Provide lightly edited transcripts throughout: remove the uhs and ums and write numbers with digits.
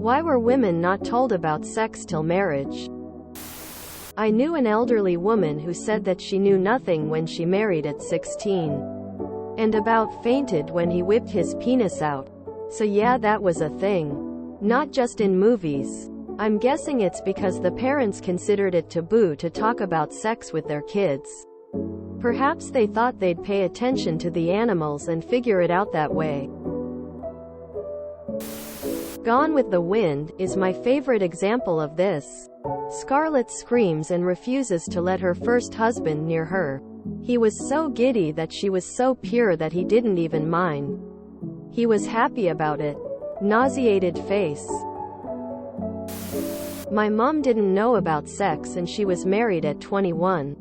Why were women not told about sex till marriage? I knew an elderly woman who said that she knew nothing when she married at 16. And about fainted when he whipped his penis out. So yeah, that was a thing. Not just in movies. I'm guessing it's because the parents considered it taboo to talk about sex with their kids. Perhaps they thought they'd pay attention to the animals and figure it out that way. Gone with the Wind is my favorite example of this. Scarlett screams and refuses to let her first husband near her. He was so giddy that she was so pure that he didn't even mind. He was happy about it. Nauseated face. My mom didn't know about sex and she was married at 21.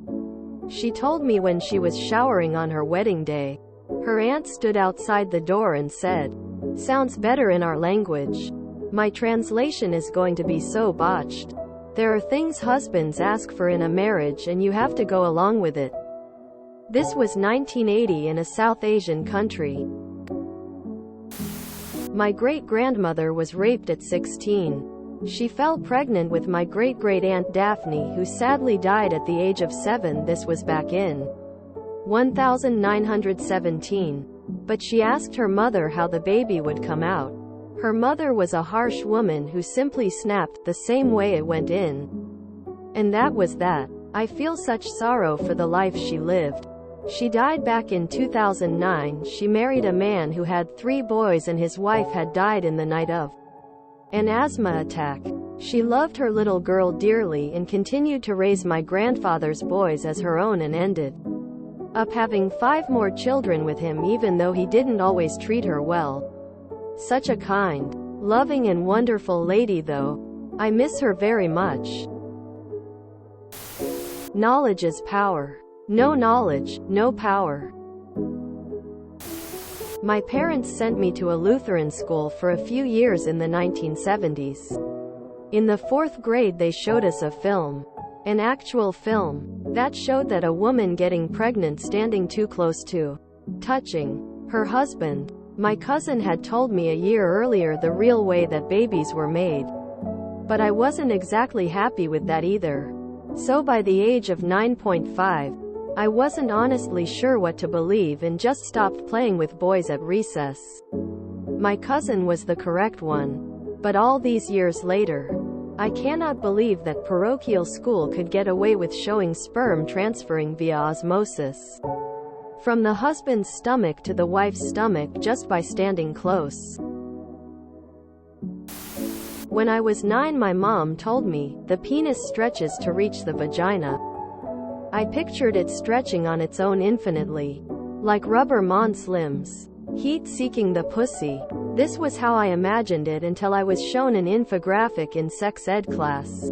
She told me when she was showering on her wedding day. Her aunt stood outside the door and said, "Sounds better in our language." My translation is going to be so botched. There are things husbands ask for in a marriage and you have to go along with it. This was 1980 in a South Asian country. My great-grandmother was raped at 16. She fell pregnant with my great-great-aunt Daphne, who sadly died at the age of 7. This was back in 1917. But she asked her mother how the baby would come out. Her mother was a harsh woman who simply snapped the same way it went in. And that was that. I feel such sorrow for the life she lived. She died back in 2009. She married a man who had 3 boys and his wife had died in the night of an asthma attack. She loved her little girl dearly and continued to raise my grandfather's boys as her own and ended up having 5 more children with him, even though he didn't always treat her well. Such a kind, loving and wonderful lady though. I miss her very much. Knowledge is power. No knowledge, no power. My parents sent me to a Lutheran school for a few years in the 1970s. In the 4th grade they showed us a film. An actual film. That showed that a woman getting pregnant standing too close to touching her husband. My cousin had told me a year earlier the real way that babies were made. But I wasn't exactly happy with that either. So by the age of 9.5, I wasn't honestly sure what to believe and just stopped playing with boys at recess. My cousin was the correct one. But all these years later, I cannot believe that parochial school could get away with showing sperm transferring via osmosis from the husband's stomach to the wife's stomach just by standing close. When I was 9, my mom told me, the penis stretches to reach the vagina. I pictured it stretching on its own infinitely. Like rubber limbs. Heat-seeking the pussy. This was how I imagined it until I was shown an infographic in sex ed class.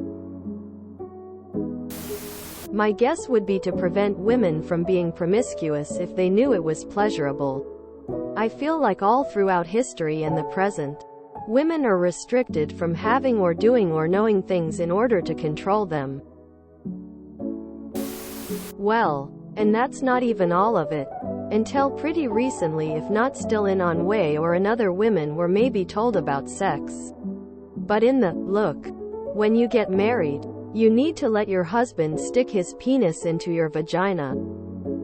My guess would be to prevent women from being promiscuous if they knew it was pleasurable. I feel like all throughout history and the present, women are restricted from having or doing or knowing things in order to control them. Well, and that's not even all of it. Until pretty recently, if not still in one way or another, women were maybe told about sex. But in the, look, when you get married, you need to let your husband stick his penis into your vagina.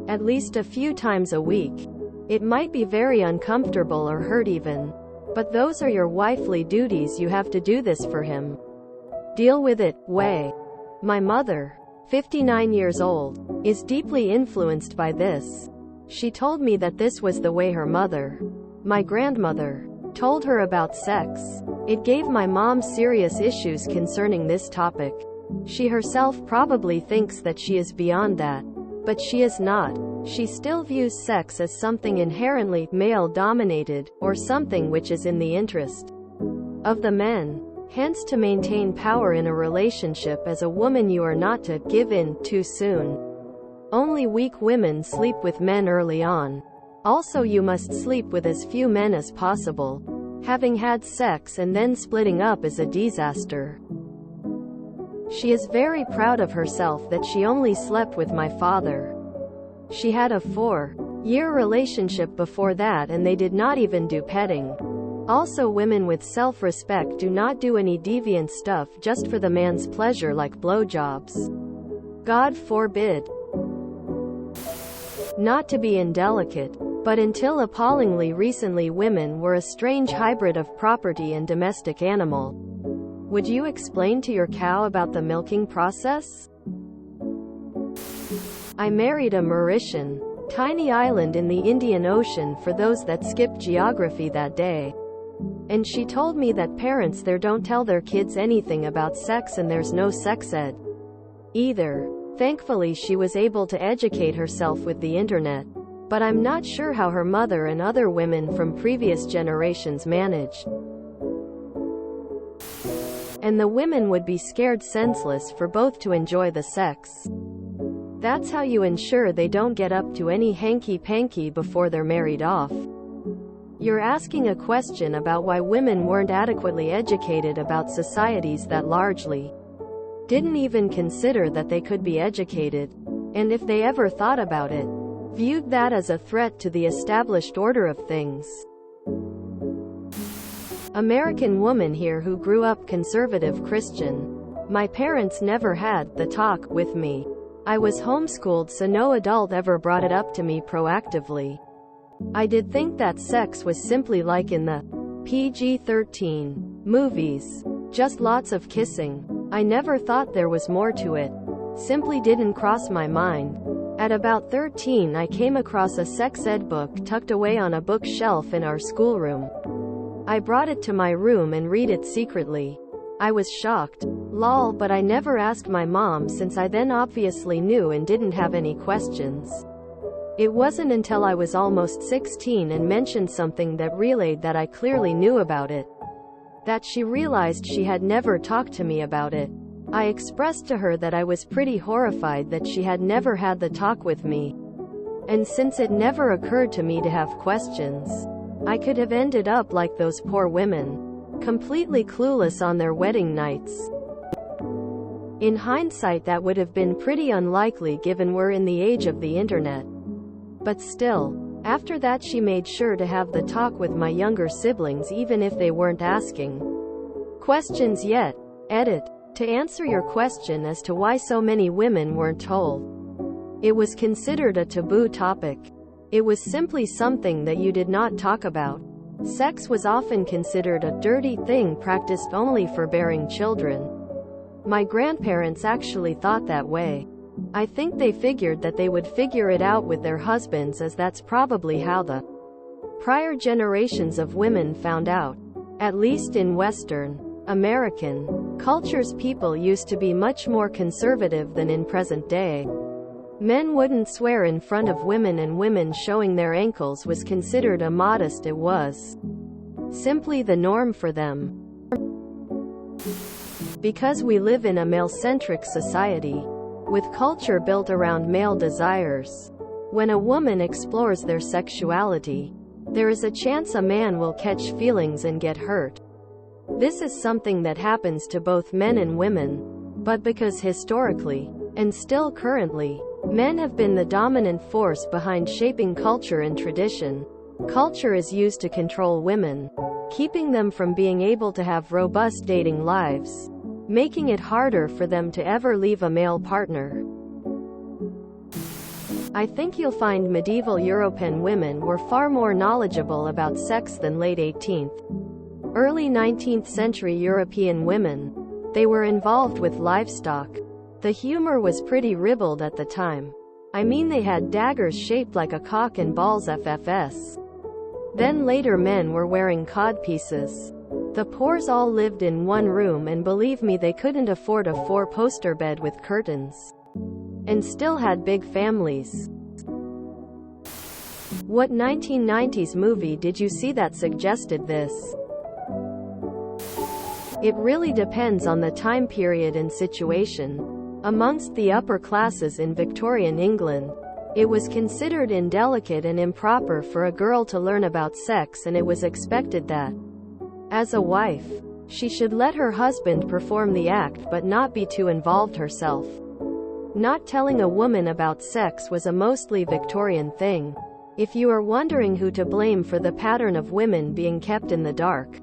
At least a few times a week. It might be very uncomfortable or hurt even. But those are your wifely duties. You have to do this for him. Deal with it, way. My mother, 59 years old, is deeply influenced by this. She told me that this was the way her mother, my grandmother, told her about sex. It gave my mom serious issues concerning this topic. She herself probably thinks that she is beyond that. But she is not. She still views sex as something inherently male-dominated, or something which is in the interest of the men. Hence, to maintain power in a relationship as a woman, you are not to give in too soon. Only weak women sleep with men early on. Also, you must sleep with as few men as possible. Having had sex and then splitting up is a disaster. She is very proud of herself that she only slept with my father. She had a 4-year relationship before that and they did not even do petting. Also, women with self-respect do not do any deviant stuff just for the man's pleasure like blowjobs. God forbid. Not to be indelicate, but until appallingly recently women were a strange hybrid of property and domestic animal. Would you explain to your cow about the milking process? I married a Mauritian, tiny island in the Indian Ocean for those that skipped geography that day. And she told me that parents there don't tell their kids anything about sex and there's no sex ed either. Thankfully she was able to educate herself with the internet, but I'm not sure how her mother and other women from previous generations managed. And the women would be scared senseless for both to enjoy the sex. That's how you ensure they don't get up to any hanky-panky before they're married off. You're asking a question about why women weren't adequately educated about societies that largely didn't even consider that they could be educated, and if they ever thought about it, viewed that as a threat to the established order of things. American woman here who grew up conservative Christian. My parents never had the talk with me. I was homeschooled, so no adult ever brought it up to me proactively. I did think that sex was simply like in the PG-13 movies, just lots of kissing. I never thought there was more to it. Simply didn't cross my mind. At about 13 I came across a sex ed book tucked away on a bookshelf in our schoolroom. I brought it to my room and read it secretly. I was shocked. Lol, but I never asked my mom since I then obviously knew and didn't have any questions. It wasn't until I was almost 16 and mentioned something that relayed that I clearly knew about it, that she realized she had never talked to me about it. I expressed to her that I was pretty horrified that she had never had the talk with me. And since it never occurred to me to have questions, I could have ended up like those poor women, completely clueless on their wedding nights. In hindsight, that would have been pretty unlikely given we're in the age of the internet. But still, after that she made sure to have the talk with my younger siblings even if they weren't asking questions yet. Edit. To answer your question as to why so many women weren't told, it was considered a taboo topic. It was simply something that you did not talk about. Sex was often considered a dirty thing practiced only for bearing children. My grandparents actually thought that way. I think they figured that they would figure it out with their husbands, as that's probably how the prior generations of women found out. At least in Western American cultures, people used to be much more conservative than in present day. Men wouldn't swear in front of women, and women showing their ankles was considered immodest. It was simply the norm for them. Because we live in a male-centric society, with culture built around male desires, when a woman explores their sexuality, there is a chance a man will catch feelings and get hurt. This is something that happens to both men and women, but because historically, and still currently, men have been the dominant force behind shaping culture and tradition, culture is used to control women, keeping them from being able to have robust dating lives, making it harder for them to ever leave a male partner. I think you'll find medieval European women were far more knowledgeable about sex than late 18th, early 19th century European women. They were involved with livestock. The humor was pretty ribald at the time. I mean, they had daggers shaped like a cock and balls FFS. Then later men were wearing codpieces. The poors all lived in one room, and believe me, they couldn't afford a 4-poster bed with curtains. And still had big families. What 1990s movie did you see that suggested this? It really depends on the time period and situation. Amongst the upper classes in Victorian England, it was considered indelicate and improper for a girl to learn about sex, and it was expected that, as a wife, she should let her husband perform the act but not be too involved herself. Not telling a woman about sex was a mostly Victorian thing. If you are wondering who to blame for the pattern of women being kept in the dark,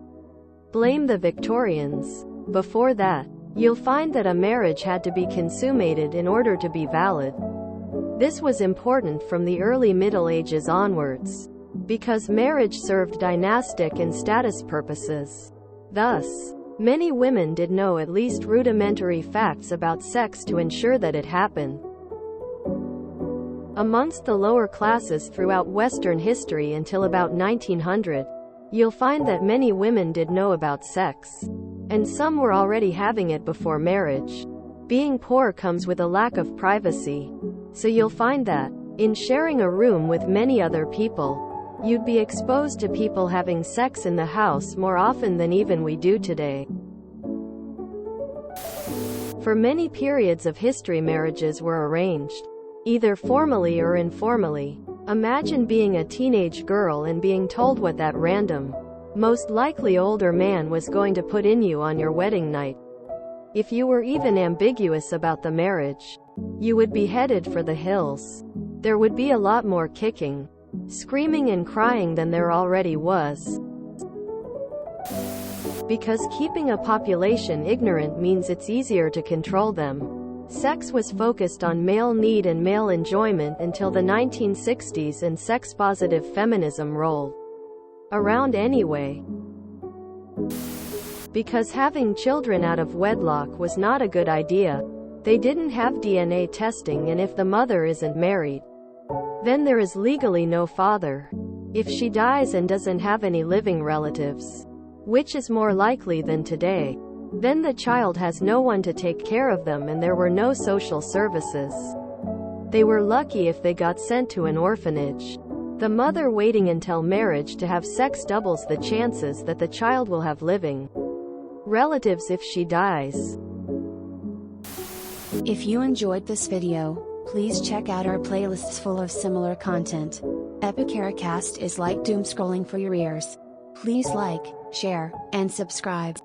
blame the Victorians. Before that, you'll find that a marriage had to be consummated in order to be valid. This was important from the early Middle Ages onwards, because marriage served dynastic and status purposes. Thus, many women did know at least rudimentary facts about sex to ensure that it happened. Amongst the lower classes throughout Western history until about 1900, you'll find that many women did know about sex, and some were already having it before marriage. Being poor comes with a lack of privacy, so you'll find that, in sharing a room with many other people, you'd be exposed to people having sex in the house more often than even we do today. For many periods of history, marriages were arranged, either formally or informally. Imagine being a teenage girl and being told what that random, most likely older man was going to put in you on your wedding night. If you were even ambiguous about the marriage, you would be headed for the hills. There would be a lot more kicking, screaming and crying than there already was. Because keeping a population ignorant means it's easier to control them. Sex was focused on male need and male enjoyment until the 1960s, and sex-positive feminism rolled around anyway. Because having children out of wedlock was not a good idea, they didn't have DNA testing, and if the mother isn't married, then there is legally no father. If she dies and doesn't have any living relatives, which is more likely than today, then the child has no one to take care of them, and there were no social services. They were lucky if they got sent to an orphanage. The mother waiting until marriage to have sex doubles the chances that the child will have living relatives if she dies. If you enjoyed this video, please check out our playlists full of similar content. TooAfraidToAsk is like doom scrolling for your ears. Please like, share, and subscribe.